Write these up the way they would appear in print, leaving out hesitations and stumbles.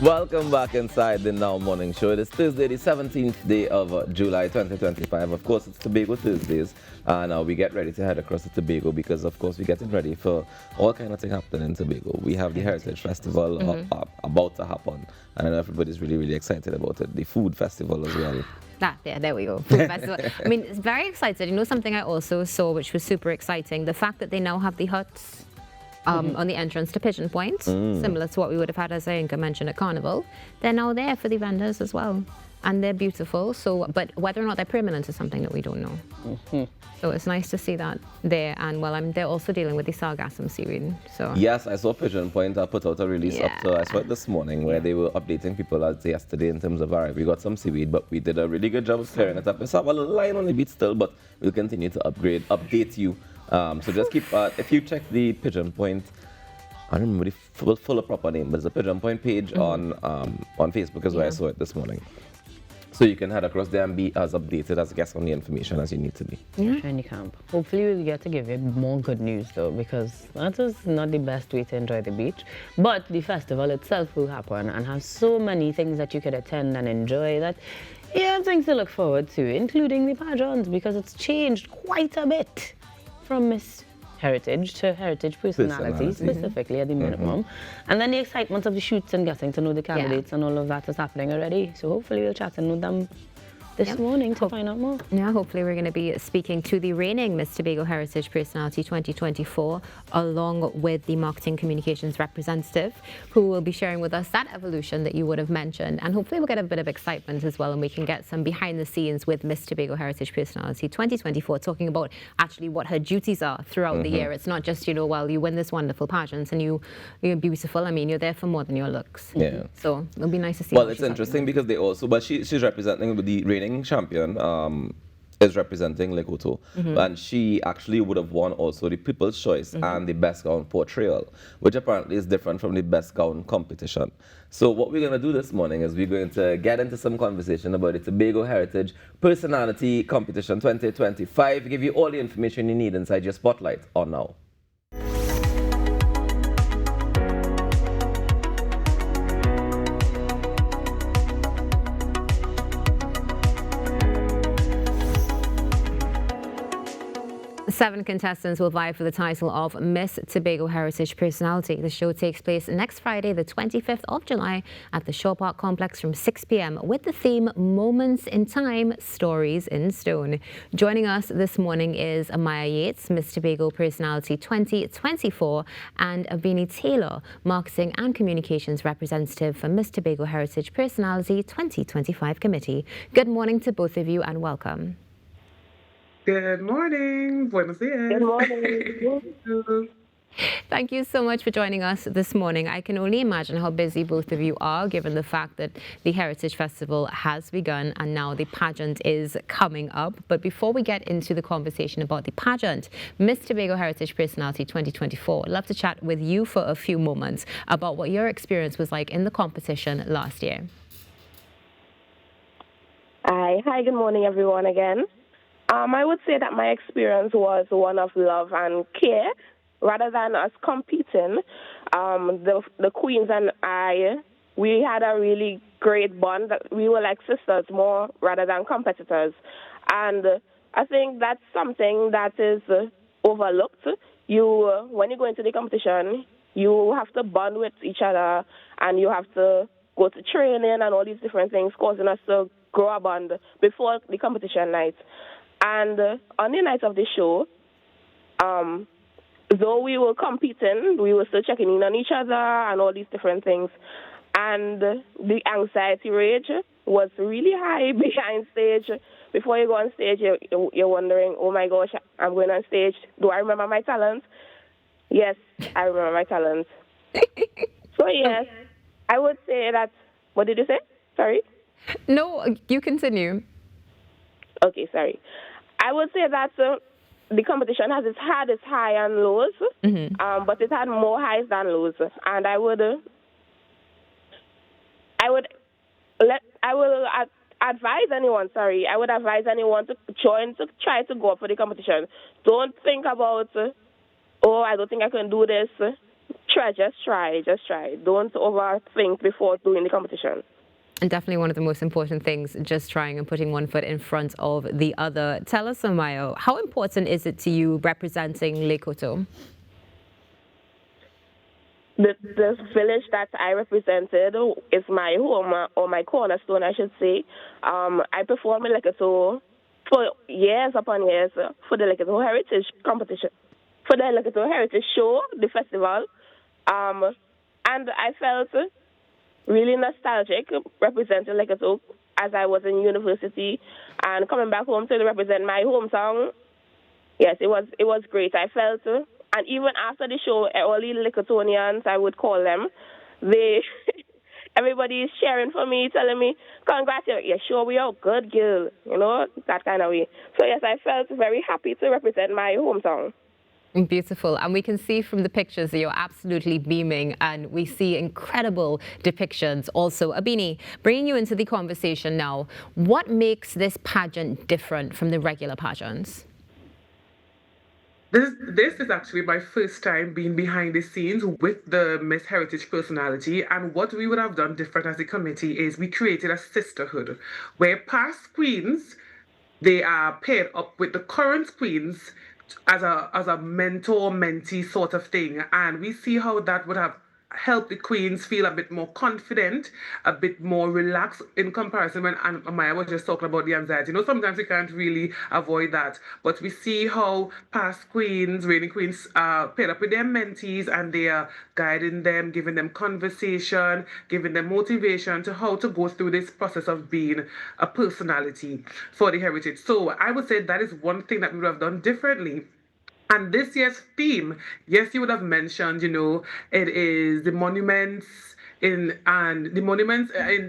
Welcome back inside the Now Morning Show. It is Thursday, the 17th day of July 2025. Of course, it's Tobago Thursdays, and we get ready to head across to Tobago because, of course, we're getting ready for all kind of things happening in Tobago. We have the Heritage Festival about to happen, and I know everybody's really, really excited about it. The Food Festival as well. Yeah, there we go. Food festival. I mean, it's very excited. You know, something I also saw, which was super exciting, the fact that they now have the huts on the entrance to Pigeon Point, similar to what we would have had, as Inka mentioned, at Carnival. They're now there for the vendors as well. And they're beautiful. So, but whether or not they're permanent is something that we don't know. So it's nice to see that there. And well, they're also dealing with the sargassum seaweed. So yes, I saw Pigeon Point put out a release up to, I saw it this morning, where they were updating people as yesterday in terms of, all right, we got some seaweed, but we did a really good job of clearing it up. It's have a little line on the beach still, but we'll continue to update you. So just keep, if you check the Pigeon Point, I don't remember the full proper name, but it's a Pigeon Point page on Facebook is where I saw it this morning. So you can head across there and be as updated as guest on the information as you need to be. Training camp. Hopefully we'll get to give you more good news though, because that is not the best way to enjoy the beach. But the festival itself will happen and have so many things that you could attend and enjoy that you have things to look forward to, including the pageants, because it's changed quite a bit from Miss Heritage to Heritage Personality, specifically at the minimum. And then the excitement of the shoots and getting to know the candidates and all of that is happening already. So hopefully we'll chat and know them this morning to find out more. Yeah, hopefully we're going to be speaking to the reigning Miss Tobago Heritage Personality 2024, along with the marketing communications representative, who will be sharing with us that evolution that you would have mentioned. And hopefully we'll get a bit of excitement as well, and we can get some behind the scenes with Miss Tobago Heritage Personality 2024, talking about actually what her duties are throughout the year. It's not just, you know, well, you win this wonderful pageant and you're beautiful. I mean, you're there for more than your looks. Yeah. So it'll be nice to see. Well, it's interesting because they also, but she's representing the reigning champion is representing Lekoto, and she actually would have won also the People's Choice and the Best Gown Portrayal, which apparently is different from the Best Gown competition. So what we're going to do this morning is we're going to get into some conversation about the Tobago Heritage Personality Competition 2025, give you all the information you need inside your spotlight on now. 7 contestants will vie for the title of Miss Tobago Heritage Personality. The show takes place next Friday, the 25th of July, at the Shaw Park Complex from 6 p.m. with the theme Moments in Time, Stories in Stone. Joining us this morning is Amaiya Yeates, Miss Tobago Personality 2024, and Abeni Taylor, Marketing and Communications Representative for Miss Tobago Heritage Personality 2025 Committee. Good morning to both of you and welcome. Good morning. Buenos dias. Good morning. Thank you so much for joining us this morning. I can only imagine how busy both of you are, given the fact that the Heritage Festival has begun and now the pageant is coming up. But before we get into the conversation about the pageant, Miss Tobago Heritage Personality 2024, I'd love to chat with you for a few moments about what your experience was like in the competition last year. Hi, good morning, everyone, again. I would say that my experience was one of love and care rather than us competing. The queens and I, we had a really great bond. We were like sisters more rather than competitors. And I think that's something that is overlooked. When you go into the competition, you have to bond with each other and you have to go to training and all these different things, causing us to grow a bond before the competition night. And on the night of the show, though we were competing, we were still checking in on each other and all these different things. And the anxiety rate was really high behind stage. Before you go on stage, you're wondering, oh my gosh, I'm going on stage. Do I remember my talent? Yes, I remember my talent. So yes, I would say that, what did you say? Sorry? No, you continue. Okay, sorry. I would say that the competition had its high and lows, but it had more highs than lows. And I will advise anyone to join, to try to go up for the competition. Don't think about, oh, I don't think I can do this. just try. Don't overthink before doing the competition. And definitely one of the most important things, just trying and putting one foot in front of the other. Tell us, Amaiya, how important is it to you representing Lekoto? The village that I represented is my home, or my cornerstone, I should say. I performed in Lekoto for years upon years for the Lekoto Heritage competition, for the Lekoto Heritage show, the festival. And I felt really nostalgic representing Lekoto as I was in university and coming back home to represent my hometown. Yes, it was great. I felt, and even after the show, all the Lekotonians, I would call them, everybody is cheering for me, telling me, congratulations, yeah, sure, we are good, girl, that kind of way. So yes, I felt very happy to represent my hometown. Beautiful. And we can see from the pictures that you're absolutely beaming, and we see incredible depictions also. Abeni, bringing you into the conversation now, what makes this pageant different from the regular pageants? This is actually my first time being behind the scenes with the Miss Heritage Personality, and what we would have done different as a committee is we created a sisterhood where past queens, they are paired up with the current queens as a mentor-mentee sort of thing, and we see how that would have helped the queens feel a bit more confident, a bit more relaxed in comparison when Amaiya was just talking about the anxiety. Sometimes we can't really avoid that, but we see how past queens, reigning queens, paired up with their mentees, and they are guiding them, giving them conversation, giving them motivation to how to go through this process of being a personality for the heritage. So I would say that is one thing that we would have done differently. And this year's theme, yes, you would have mentioned, it is the monuments in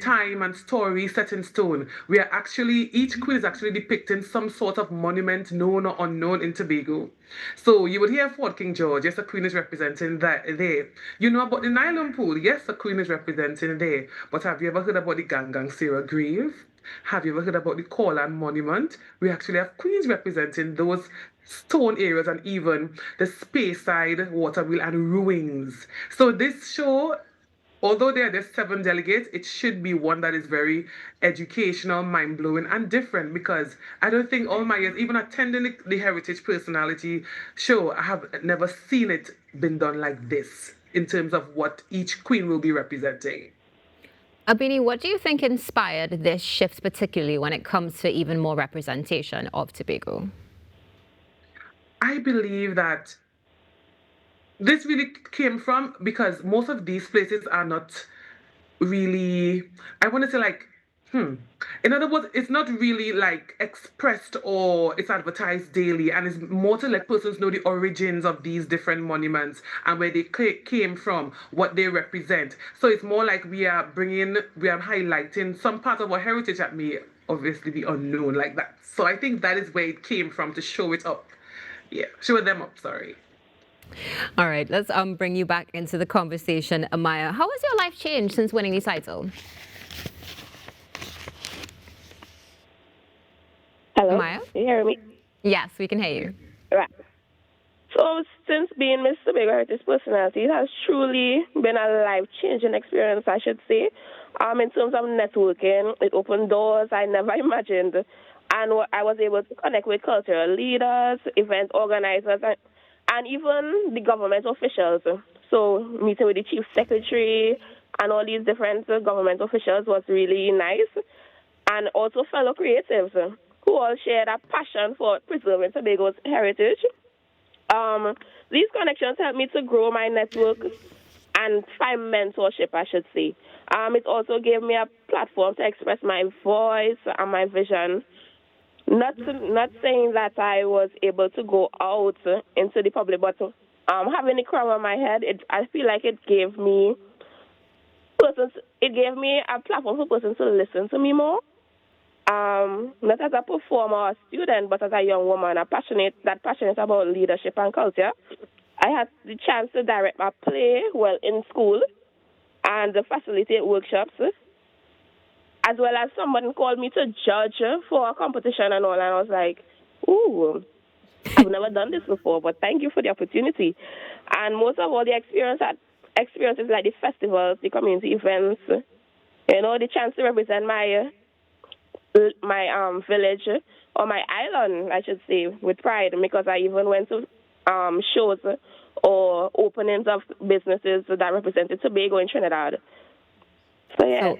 time and story set in stone. We are actually, each queen is actually depicting some sort of monument, known or unknown, in Tobago. So you would hear Fort King George, yes, a queen is representing that there. You know about the Nylon Pool, yes, a queen is representing there. But have you ever heard about the Gangang Sarah grave? Have you ever heard about the Corland Monument? We actually have queens representing those stone areas and even the Speyside waterwheel and ruins. So this show, although there are just 7 delegates, it should be one that is very educational, mind-blowing, and different, because I don't think all my years, even attending the Heritage Personality show, I have never seen it been done like this in terms of what each queen will be representing. Abeni, what do you think inspired this shift, particularly when it comes to even more representation of Tobago? I believe that this really came from because most of these places are not really, I want to say in other words, it's not really expressed or it's advertised daily, and it's more to let persons know the origins of these different monuments and where they came from, what they represent. So it's more like we are highlighting some part of our heritage that may obviously be unknown like that. So I think that is where it came from, to show it up. Yeah, show them up, sorry. All right, let's bring you back into the conversation, Amaiya. How has your life changed since winning the title? Hello, Amaiya? you hear me? Yes, we can hear you. Right. So since being Miss Tobago Heritage Personality, it has truly been a life-changing experience, I should say. In terms of networking, it opened doors I never imagined. And I was able to connect with cultural leaders, event organizers, and even the government officials. So meeting with the chief secretary and all these different government officials was really nice. And also fellow creatives who all shared a passion for preserving Tobago's heritage. These connections helped me to grow my network and find mentorship, I should say. It also gave me a platform to express my voice and my vision. Not saying that I was able to go out into the public, but having a crown on my head, I feel like it gave me a platform for persons to listen to me more. Not as a performer or student, but as a young woman, passionate about leadership and culture. I had the chance to direct a play in school and facilitate workshops, as well as someone called me to judge for a competition and all, and I was like, ooh, I've never done this before, but thank you for the opportunity. And most of all, the experiences like the festivals, the community events, the chance to represent my village or my island, I should say, with pride, because I even went to shows or openings of businesses that represented Tobago in Trinidad. So yeah.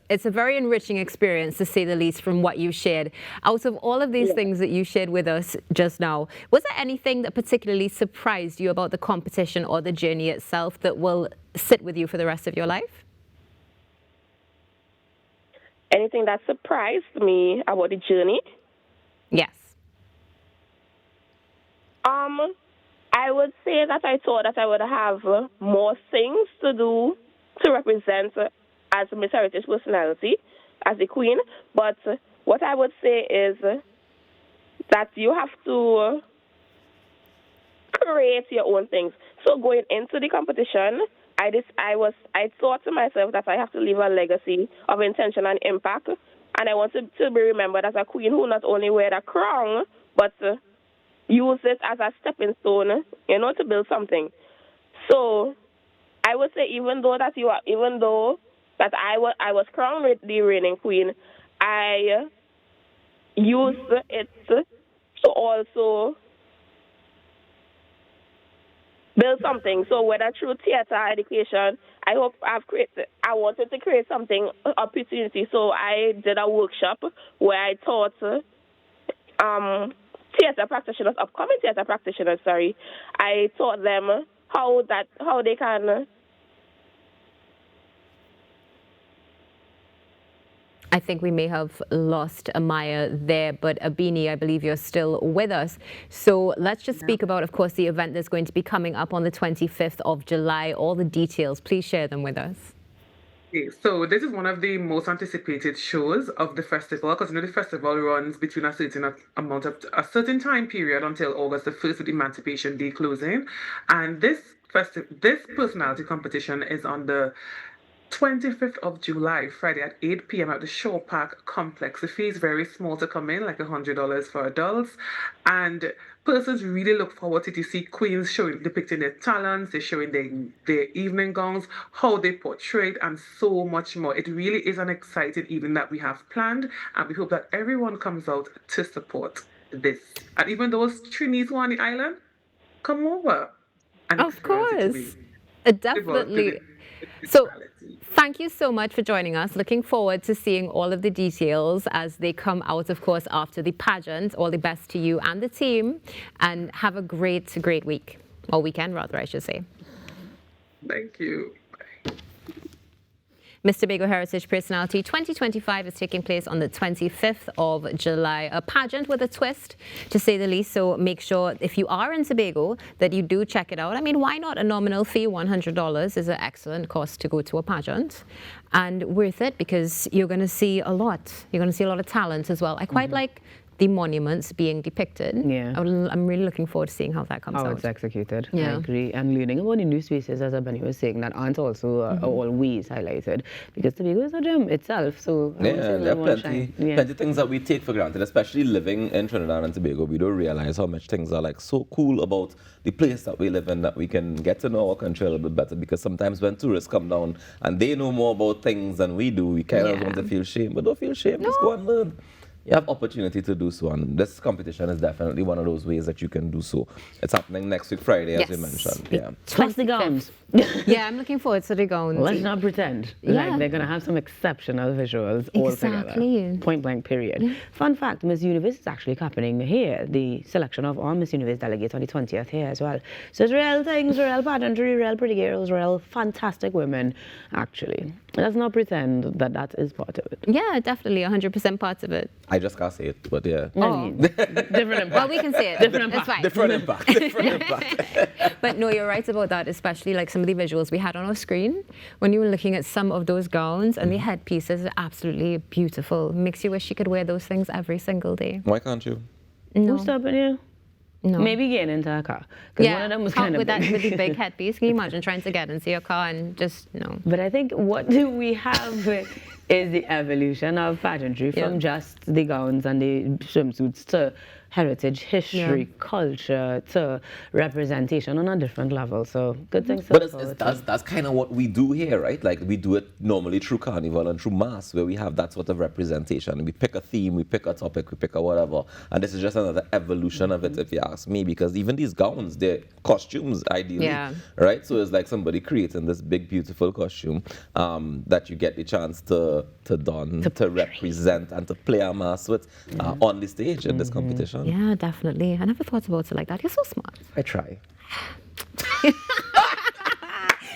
It's a very enriching experience, to say the least, from what you shared. Out of all of these things that you shared with us just now, was there anything that particularly surprised you about the competition or the journey itself that will sit with you for the rest of your life? Anything that surprised me about the journey? Yes. I would say that I thought that I would have more things to do to represent as Miss Heritage Personality, as the Queen. But what I would say is that you have to create your own things. So going into the competition, I thought to myself that I have to leave a legacy of intention and impact, and I wanted to be remembered as a queen who not only wear a crown, but use it as a stepping stone, to build something. So I would say even though that I was crowned the reigning queen, I used it to also build something. So whether through theater education, I wanted to create something, opportunity. So I did a workshop where I taught upcoming theater practitioners, I taught them how they can. I think we may have lost Amaiya there, but Abeni, I believe you're still with us. So let's just speak about, of course, the event that's going to be coming up on the 25th of July. All the details, please share them with us. Okay, so this is one of the most anticipated shows of the festival, because the festival runs between a certain time period until August the 1st, with Emancipation Day closing. And this personality competition is on the 25th of July, Friday at 8 p.m. at the Shore Park Complex. The fee is very small to come in, like $100 for adults. And persons really look forward to see queens depicting their talents, they're showing their evening gowns, how they portray it, and so much more. It really is an exciting evening that we have planned, and we hope that everyone comes out to support this. And even those Trinis who are on the island, come over. And of course. Definitely. So, thank you so much for joining us. Looking forward to seeing all of the details as they come out, of course, after the pageant. All the best to you and the team, and have a great week, or weekend rather, I should say. Thank you. Miss Tobago Heritage Personality 2025 is taking place on the 25th of July. A pageant with a twist, to say the least. So make sure, if you are in Tobago, that you do check it out. I mean, why not? A nominal fee, $100, is an excellent cost to go to a pageant. And worth it, because you're going to see a lot. You're going to see a lot of talent as well. I quite like the monuments being depicted. Yeah. I'm really looking forward to seeing how that comes out. How it's executed. Yeah. I agree. And learning about the new spaces, as Abeni was saying, that aren't also always highlighted. Because Tobago is a gem itself. So there are plenty things that we take for granted, especially living in Trinidad and Tobago. We don't realize how much things are like so cool about the place that we live in, that we can get to know our country a little bit better. Because sometimes when tourists come down and they know more about things than we do, we kind of want to feel shame. But don't feel shame, just go and learn. You have opportunity to do so, and this competition is definitely one of those ways that you can do so. It's happening next week Friday, as you mentioned. Yeah. Plus the gowns. Yeah, I'm looking forward to the gowns. Let's not pretend. Like they're going to have some exceptional visuals altogether. Point blank, period. Fun fact, Miss Universe is actually happening here. The selection of our Miss Universe delegates on the 20th here as well. So it's real things, real pageantry, real pretty girls, real fantastic women, actually. Let's not pretend that that is part of it. Yeah, definitely 100% part of it. I just can't say it, but yeah. Oh. Different impact. Well, we can say it. Different impact. It's fine. Different impact. Different impact. But no, you're right about that, especially like some of the visuals we had on our screen when you were looking at some of those gowns, and the headpieces are absolutely beautiful. Makes you wish you could wear those things every single day. Why can't you? No. Who's stopping you? No. Maybe getting into a car. Yeah, one of them was kind of with the big headpiece. Can you imagine trying to get into your car and just, no. But I think, what do we have is the evolution of pageantry from just the gowns and the swimsuits to heritage, history, culture, to representation on a different level. So good things. But that's kind of what we do here, right? Like we do it normally through carnival and through mass, where we have that sort of representation. We pick a theme, we pick a topic, we pick a whatever, and this is just another evolution of it, if you ask me. Because even these gowns, they're costumes, ideally, right? So it's like somebody creating this big, beautiful costume that you get the chance to don, to represent, and to play a mass with on the stage in this competition. Yeah, definitely. I never thought about it like that. You're so smart. I try.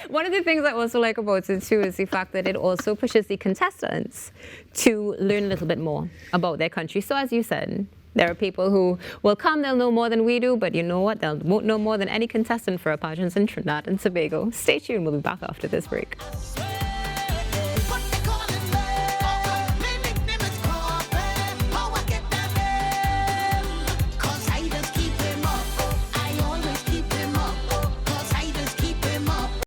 One of the things I also like about it too is the fact that it also pushes the contestants to learn a little bit more about their country. So as you said, there are people who will come, they'll know more than we do, but you know what? They won't know more than any contestant for our pageants in Trinidad and Tobago. Stay tuned. We'll be back after this break.